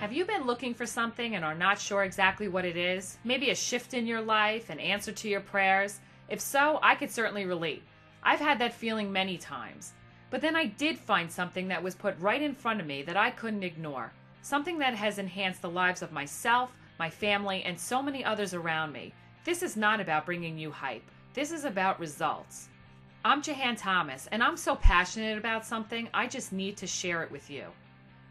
Have you been looking for something and are not sure exactly what it is? Maybe a shift in your life, an answer to your prayers? If so, I could certainly relate. I've had that feeling many times. But then I did find something that was put right in front of me that I couldn't ignore. Something that has enhanced the lives of myself, my family, and so many others around me. This is not about bringing you hype. This is about results. I'm Jahan Thomas, and I'm so passionate about something, I just need to share it with you.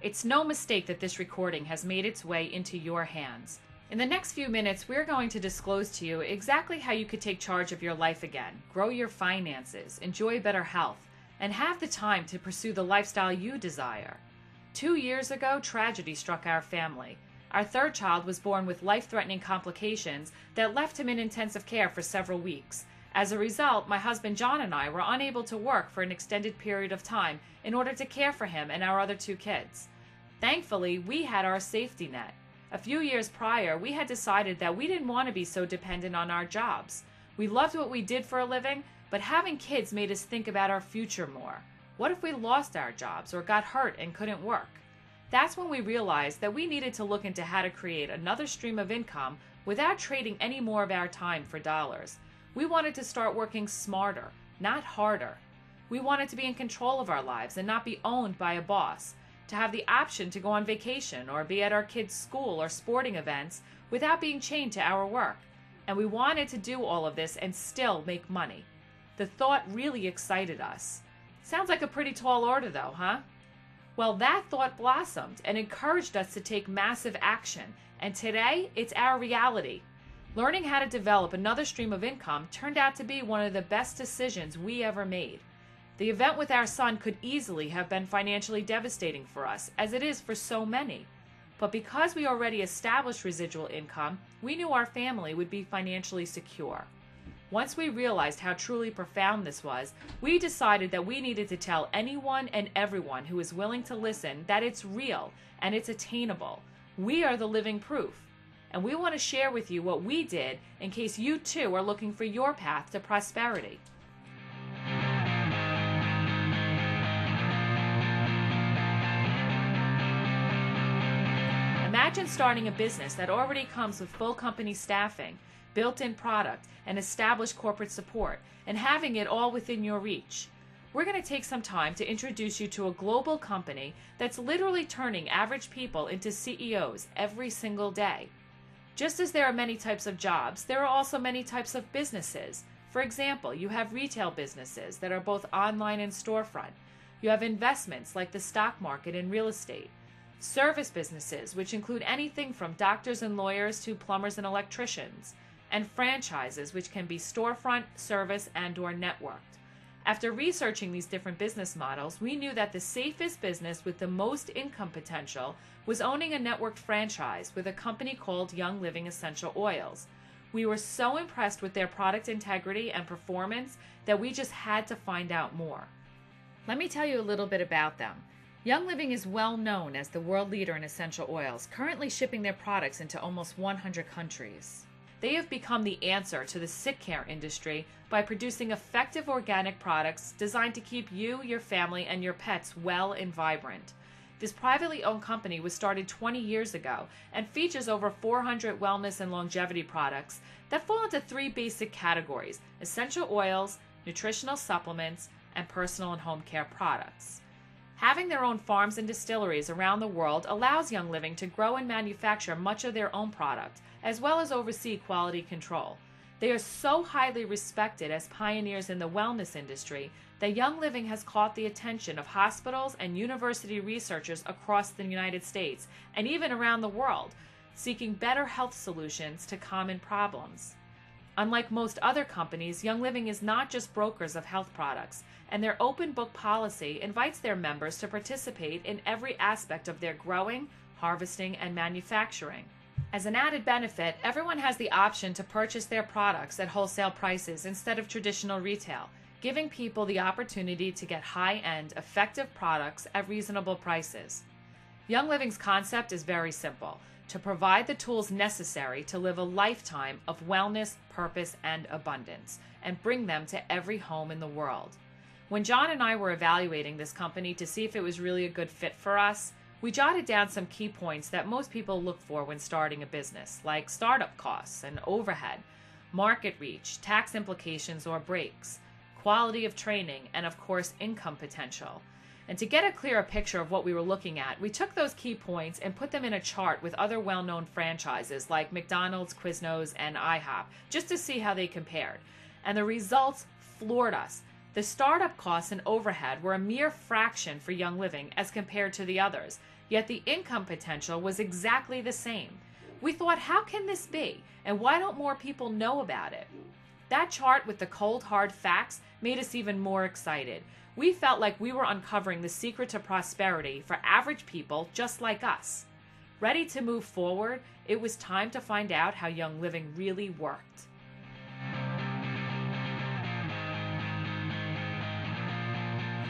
It's no mistake that this recording has made its way into your hands. In the next few minutes, we're going to disclose to you exactly how you could take charge of your life again, grow your finances, enjoy better health, and have the time to pursue the lifestyle you desire. 2 years ago, tragedy struck our family. Our third child was born with life-threatening complications that left him in intensive care for several weeks. As a result, my husband John and I were unable to work for an extended period of time in order to care for him and our other 2 kids. Thankfully, we had our safety net. A few years prior, we had decided that we didn't want to be so dependent on our jobs. We loved what we did for a living, but having kids made us think about our future more. What if we lost our jobs or got hurt and couldn't work? That's when we realized that we needed to look into how to create another stream of income without trading any more of our time for dollars. We wanted to start working smarter, not harder. We wanted to be in control of our lives and not be owned by a boss, to have the option to go on vacation or be at our kids' school or sporting events without being chained to our work. And we wanted to do all of this and still make money. The thought really excited us. Sounds like a pretty tall order though, huh? Well, that thought blossomed and encouraged us to take massive action, and today it's our reality. Learning how to develop another stream of income turned out to be one of the best decisions we ever made. The event with our son could easily have been financially devastating for us, as it is for so many. But because we already established residual income, we knew our family would be financially secure. Once we realized how truly profound this was, we decided that we needed to tell anyone and everyone who is willing to listen that it's real and it's attainable. We are the living proof. And we want to share with you what we did in case you too are looking for your path to prosperity. Imagine starting a business that already comes with full company staffing, built-in product, and established corporate support, and having it all within your reach. We're going to take some time to introduce you to a global company that's literally turning average people into CEOs every single day. Just as there are many types of jobs, there are also many types of businesses. For example, you have retail businesses that are both online and storefront. You have investments like the stock market and real estate. Service businesses, which include anything from doctors and lawyers to plumbers and electricians. And franchises, which can be storefront, service, and/or networked. After researching these different business models, we knew that the safest business with the most income potential was owning a networked franchise with a company called Young Living Essential Oils. We were so impressed with their product integrity and performance that we just had to find out more. Let me tell you a little bit about them. Young Living is well known as the world leader in essential oils, currently shipping their products into almost 100 countries. They have become the answer to the sick care industry by producing effective organic products designed to keep you, your family, and your pets well and vibrant. This privately owned company was started 20 years ago and features over 400 wellness and longevity products that fall into 3 basic categories: essential oils, nutritional supplements, and personal and home care products. Having their own farms and distilleries around the world allows Young Living to grow and manufacture much of their own product, as well as oversee quality control. They are so highly respected as pioneers in the wellness industry that Young Living has caught the attention of hospitals and university researchers across the United States and even around the world, seeking better health solutions to common problems. Unlike most other companies, Young Living is not just brokers of health products, and their open book policy invites their members to participate in every aspect of their growing, harvesting, and manufacturing. As an added benefit, everyone has the option to purchase their products at wholesale prices instead of traditional retail, giving people the opportunity to get high-end, effective products at reasonable prices. Young Living's concept is very simple: to provide the tools necessary to live a lifetime of wellness, purpose, and abundance, and bring them to every home in the world. When John and I were evaluating this company to see if it was really a good fit for us, We jotted down some key points that most people look for when starting a business, like startup costs and overhead, market reach, tax implications or breaks, quality of training, and of course, income potential. And to get a clearer picture of what we were looking at, we took those key points and put them in a chart with other well-known franchises like McDonald's, Quiznos, and IHOP, just to see how they compared. And the results floored us. The startup costs and overhead were a mere fraction for Young Living as compared to the others, yet the income potential was exactly the same. We thought, how can this be? And why don't more people know about it? That chart with the cold, hard facts made us even more excited. We felt like we were uncovering the secret to prosperity for average people just like us. Ready to move forward, it was time to find out how Young Living really worked.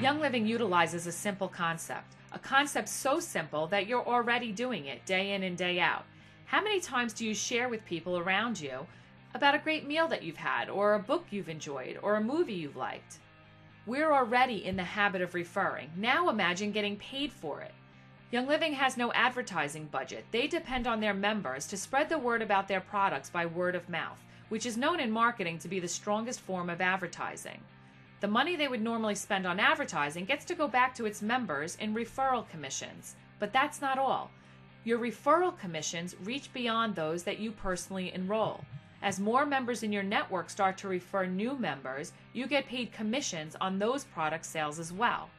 Young Living utilizes a simple concept, a concept so simple that you're already doing it day in and day out. How many times do you share with people around you about a great meal that you've had, or a book you've enjoyed, or a movie you've liked? We're already in the habit of referring. Now imagine getting paid for it. Young Living has no advertising budget. They depend on their members to spread the word about their products by word of mouth, which is known in marketing to be the strongest form of advertising. The money they would normally spend on advertising gets to go back to its members in referral commissions. But that's not all. Your referral commissions reach beyond those that you personally enroll. As more members in your network start to refer new members, you get paid commissions on those product sales as well.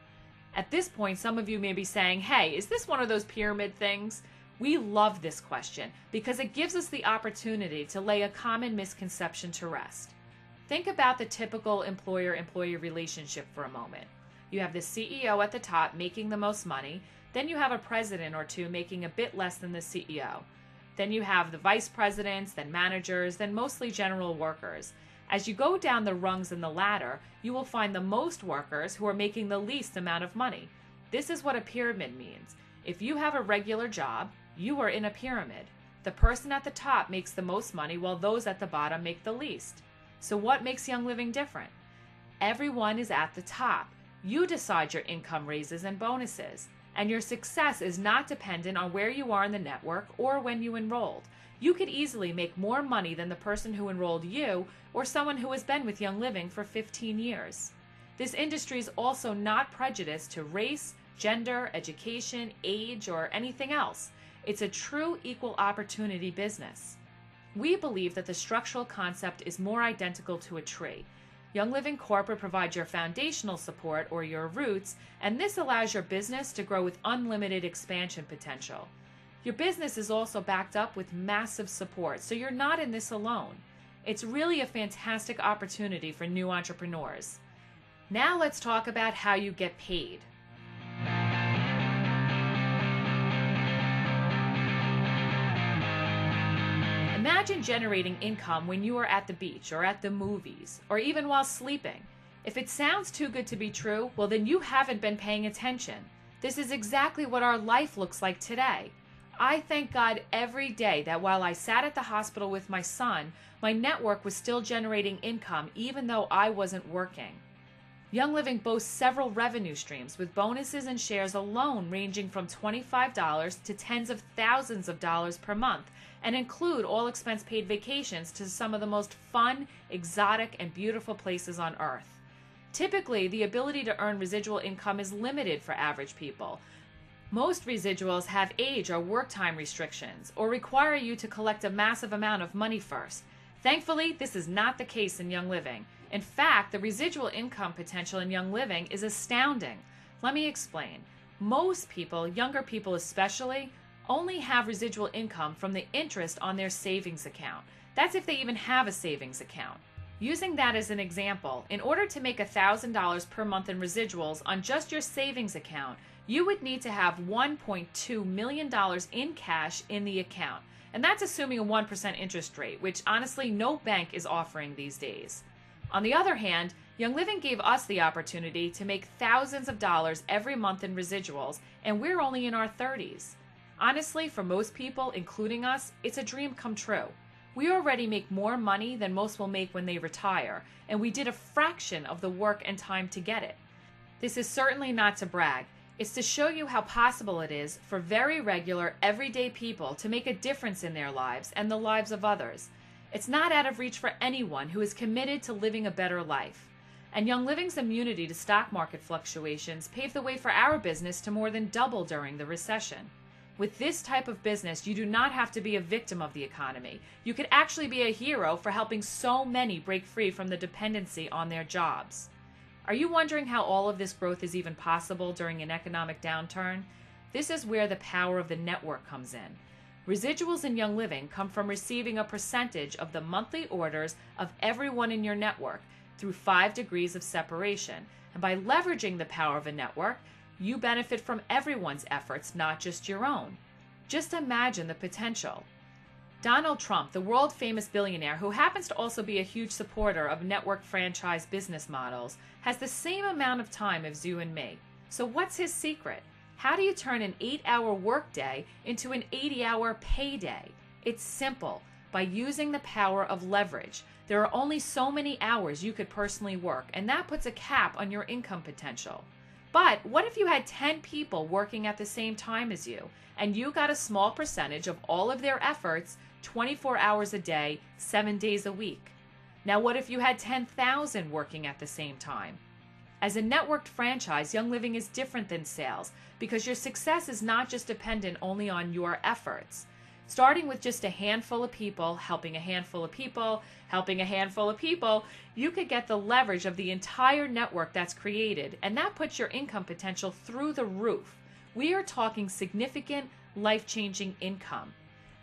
At this point, some of you may be saying, hey, is this one of those pyramid things? We love this question because it gives us the opportunity to lay a common misconception to rest. Think about the typical employer-employee relationship for a moment. You have the CEO at the top making the most money, then you have a president or two making a bit less than the CEO. Then you have the vice presidents, then managers, then mostly general workers. As you go down the rungs in the ladder, you will find the most workers who are making the least amount of money. This is what a pyramid means. If you have a regular job, you are in a pyramid. The person at the top makes the most money while those at the bottom make the least. So what makes Young Living different? Everyone is at the top. You decide your income raises and bonuses. And your success is not dependent on where you are in the network or when you enrolled. You could easily make more money than the person who enrolled you or someone who has been with Young Living for 15 years. This industry is also not prejudiced to race, gender, education, age, or anything else. It's a true equal opportunity business. We believe that the structural concept is more identical to a tree. Young Living Corporate provides your foundational support or your roots, and this allows your business to grow with unlimited expansion potential. Your business is also backed up with massive support, so you're not in this alone. It's really a fantastic opportunity for new entrepreneurs. Now let's talk about how you get paid. Imagine generating income when you are at the beach or at the movies or even while sleeping. If it sounds too good to be true, well then you haven't been paying attention. This is exactly what our life looks like today. I thank God every day that while I sat at the hospital with my son, my network was still generating income even though I wasn't working. Young Living boasts several revenue streams with bonuses and shares alone ranging from $25 to tens of thousands of dollars per month, and include all expense paid vacations to some of the most fun, exotic, and beautiful places on earth. Typically, the ability to earn residual income is limited for average people. Most residuals have age or work time restrictions or require you to collect a massive amount of money first. Thankfully, this is not the case in Young Living. In fact, the residual income potential in Young Living is astounding. Let me explain. Most people, younger people especially, only have residual income from the interest on their savings account. That's if they even have a savings account. Using that as an example, in order to make $1,000 per month in residuals on just your savings account, you would need to have $1.2 million in cash in the account. And that's assuming a 1% interest rate, which honestly no bank is offering these days. On the other hand, Young Living gave us the opportunity to make thousands of dollars every month in residuals, and we're only in our 30s. Honestly, for most people, including us, it's a dream come true. We already make more money than most will make when they retire, and we did a fraction of the work and time to get it. This is certainly not to brag. It's to show you how possible it is for very regular, everyday people to make a difference in their lives and the lives of others. It's not out of reach for anyone who is committed to living a better life. And Young Living's immunity to stock market fluctuations paved the way for our business to more than double during the recession. With this type of business, you do not have to be a victim of the economy. You could actually be a hero for helping so many break free from the dependency on their jobs. Are you wondering how all of this growth is even possible during an economic downturn? This is where the power of the network comes in. Residuals in Young Living come from receiving a percentage of the monthly orders of everyone in your network through 5 degrees of separation. And by leveraging the power of a network, you benefit from everyone's efforts, not just your own. Just imagine the potential. Donald Trump, the world-famous billionaire who happens to also be a huge supporter of network franchise business models, has the same amount of time as you and me. So what's his secret? How do you turn an 8-hour workday into an 80-hour payday? It's simple. By using the power of leverage. There are only so many hours you could personally work, and that puts a cap on your income potential. But what if you had 10 people working at the same time as you, and you got a small percentage of all of their efforts 24 hours a day, 7 days a week? Now what if you had 10,000 working at the same time? As a networked franchise, Young Living is different than sales because your success is not just dependent only on your efforts. Starting with just a handful of people, helping a handful of people, helping a handful of people, you could get the leverage of the entire network that's created, and that puts your income potential through the roof. We are talking significant, life-changing income.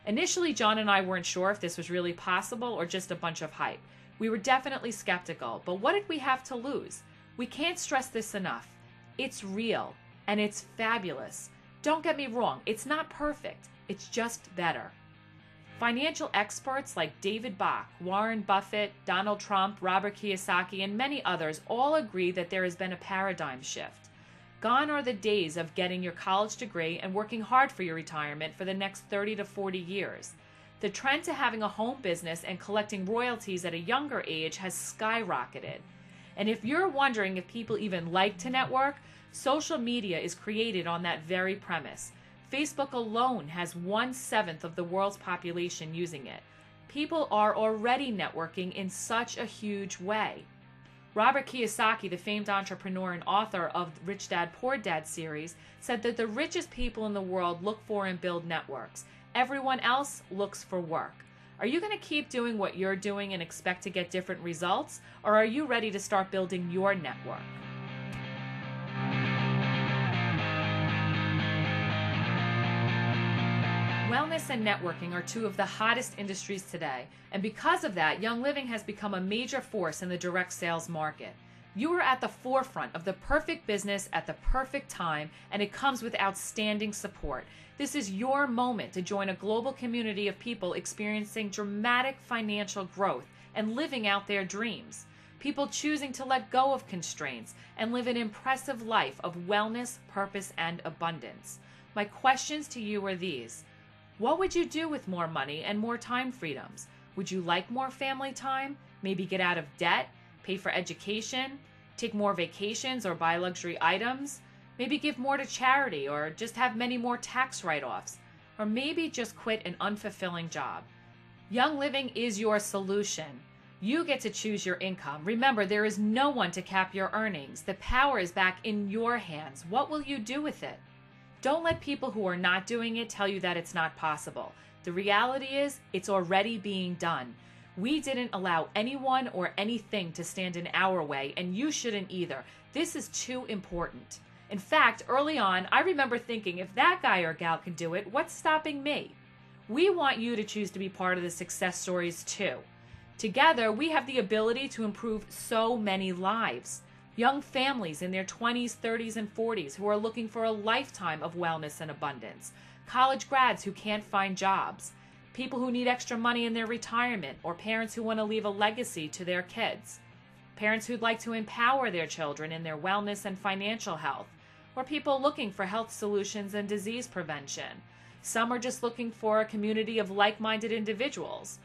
Initially, John and I weren't sure if this was really possible or just a bunch of hype. We were definitely skeptical, but what did we have to lose? We can't stress this enough. It's real, and it's fabulous. Don't get me wrong, it's not perfect. It's just better. Financial experts like David Bach, Warren Buffett, Donald Trump, Robert Kiyosaki, and many others all agree that there has been a paradigm shift. Gone are the days of getting your college degree and working hard for your retirement for the next 30 to 40 years. The trend to having a home business and collecting royalties at a younger age has skyrocketed. And if you're wondering if people even like to network, social media is created on that very premise. Facebook alone has 1/7 of the world's population using it. People are already networking in such a huge way. Robert Kiyosaki, the famed entrepreneur and author of the Rich Dad, Poor Dad series, said that the richest people in the world look for and build networks. Everyone else looks for work. Are you going to keep doing what you're doing and expect to get different results? Or are you ready to start building your network? Wellness and networking are two of the hottest industries today, and because of that, Young Living has become a major force in the direct sales market. You are at the forefront of the perfect business at the perfect time, and it comes with outstanding support. This is your moment to join a global community of people experiencing dramatic financial growth and living out their dreams. People choosing to let go of constraints and live an impressive life of wellness, purpose, and abundance. My questions to you are these. What would you do with more money and more time freedoms? Would you like more family time? Maybe get out of debt? Pay for education? Take more vacations or buy luxury items? Maybe give more to charity or just have many more tax write-offs? Or maybe just quit an unfulfilling job? Young Living is your solution. You get to choose your income. Remember, there is no one to cap your earnings. The power is back in your hands. What will you do with it? Don't let people who are not doing it tell you that it's not possible. The reality is, it's already being done. We didn't allow anyone or anything to stand in our way, and you shouldn't either. This is too important. In fact, early on, I remember thinking, if that guy or gal can do it, what's stopping me? We want you to choose to be part of the success stories too. Together, we have the ability to improve so many lives. Young families in their 20s, 30s, and 40s who are looking for a lifetime of wellness and abundance. College grads who can't find jobs. People who need extra money in their retirement, or parents who want to leave a legacy to their kids. Parents who'd like to empower their children in their wellness and financial health. Or people looking for health solutions and disease prevention. Some are just looking for a community of like-minded individuals.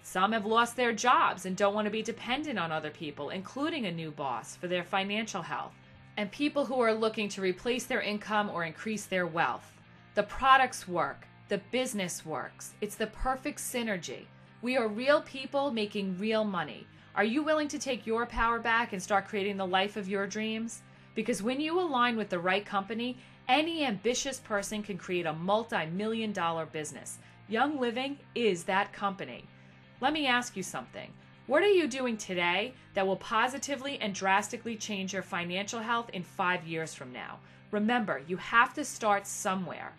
Some have lost their jobs and don't want to be dependent on other people, including a new boss, for their financial health. and people who are looking to replace their income or increase their wealth. The products work. The business works. It's the perfect synergy. We are real people making real money. Are you willing to take your power back and start creating the life of your dreams? Because when you align with the right company, any ambitious person can create a multi-million-dollar business. Young Living is that company. Let me ask you something. What are you doing today that will positively and drastically change your financial health in 5 years from now? Remember, you have to start somewhere.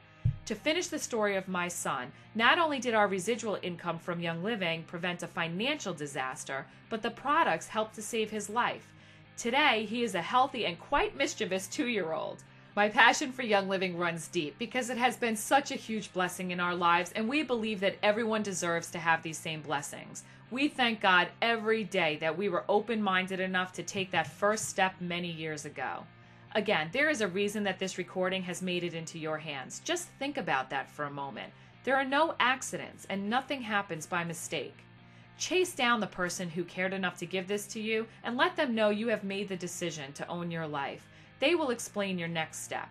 To finish the story of my son, not only did our residual income from Young Living prevent a financial disaster, but the products helped to save his life. Today, he is a healthy and quite mischievous 2-year-old. My passion for Young Living runs deep because it has been such a huge blessing in our lives, and we believe that everyone deserves to have these same blessings. We thank God every day that we were open-minded enough to take that first step many years ago. Again, there is a reason that this recording has made it into your hands. Just think about that for a moment. There are no accidents, and nothing happens by mistake. Chase down the person who cared enough to give this to you and let them know you have made the decision to own your life. They will explain your next step.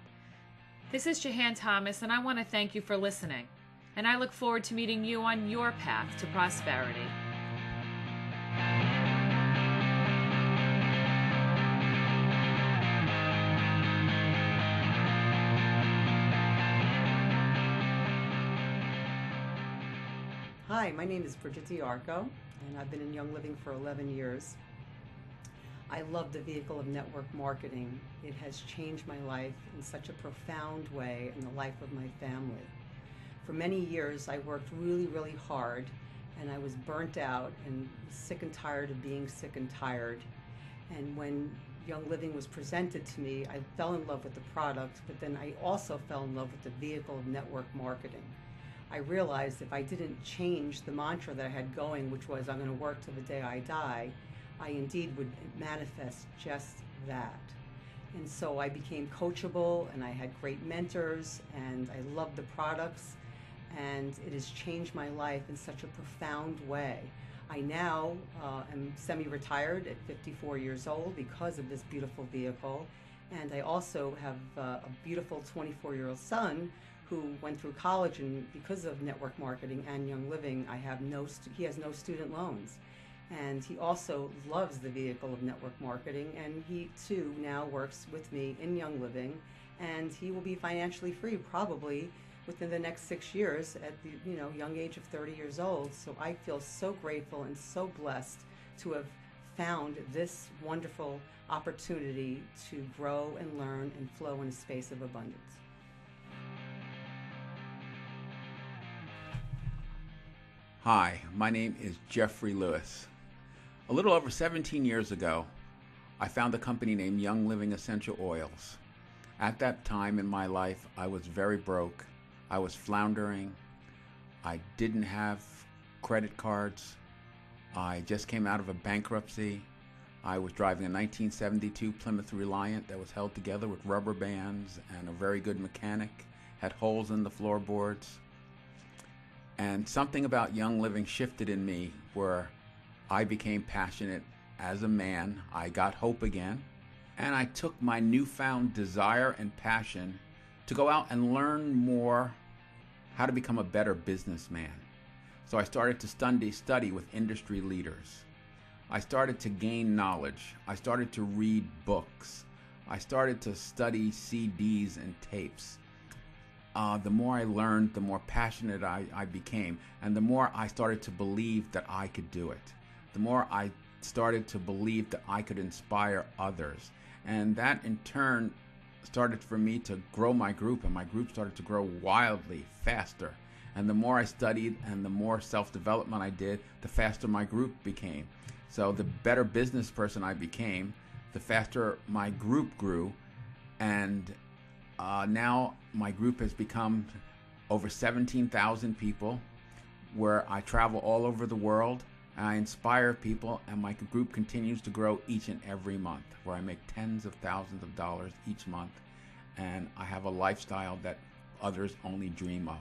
This is Jahan Thomas, and I want to thank you for listening. And I look forward to meeting you on your path to prosperity. Hi, my name is Bridget Darco, and I've been in Young Living for 11 years. I love the vehicle of network marketing. It has changed my life in such a profound way and the life of my family. For many years, I worked really, really hard, and I was burnt out and sick and tired of being sick and tired. And when Young Living was presented to me, I fell in love with the product, but then I also fell in love with the vehicle of network marketing. I realized if I didn't change the mantra that I had going, which was I'm going to work till the day I die, I indeed would manifest just that. And so I became coachable, and I had great mentors, and I loved the products, and it has changed my life in such a profound way. I now am semi-retired at 54 years old because of this beautiful vehicle, and I also have a beautiful 24-year-old son who went through college, and because of network marketing and Young Living, he has no student loans. And he also loves the vehicle of network marketing, and he too now works with me in Young Living, and he will be financially free probably within the next 6 years at the young age of 30 years old. So I feel so grateful and so blessed to have found this wonderful opportunity to grow and learn and flow in a space of abundance. Hi, my name is Jeffrey Lewis. A little over 17 years ago, I found a company named Young Living Essential Oils. At that time in my life, I was very broke. I was floundering. I didn't have credit cards. I just came out of a bankruptcy. I was driving a 1972 Plymouth Reliant that was held together with rubber bands and a very good mechanic, had holes in the floorboards. And something about Young Living shifted in me where I became passionate as a man. I got hope again. And I took my newfound desire and passion to go out and learn more how to become a better businessman. So I started to study with industry leaders. I started to gain knowledge. I started to read books. I started to study CDs and tapes. The more I learned, the more passionate I became, and the more I started to believe that I could do it. The more I started to believe that I could inspire others. And that in turn started for me to grow my group, and my group started to grow wildly faster. And the more I studied and the more self-development I did, the faster my group became. So the better business person I became, the faster my group grew, and now my group has become over 17,000 people, where I travel all over the world, and I inspire people, and my group continues to grow each and every month, where I make tens of thousands of dollars each month, and I have a lifestyle that others only dream of.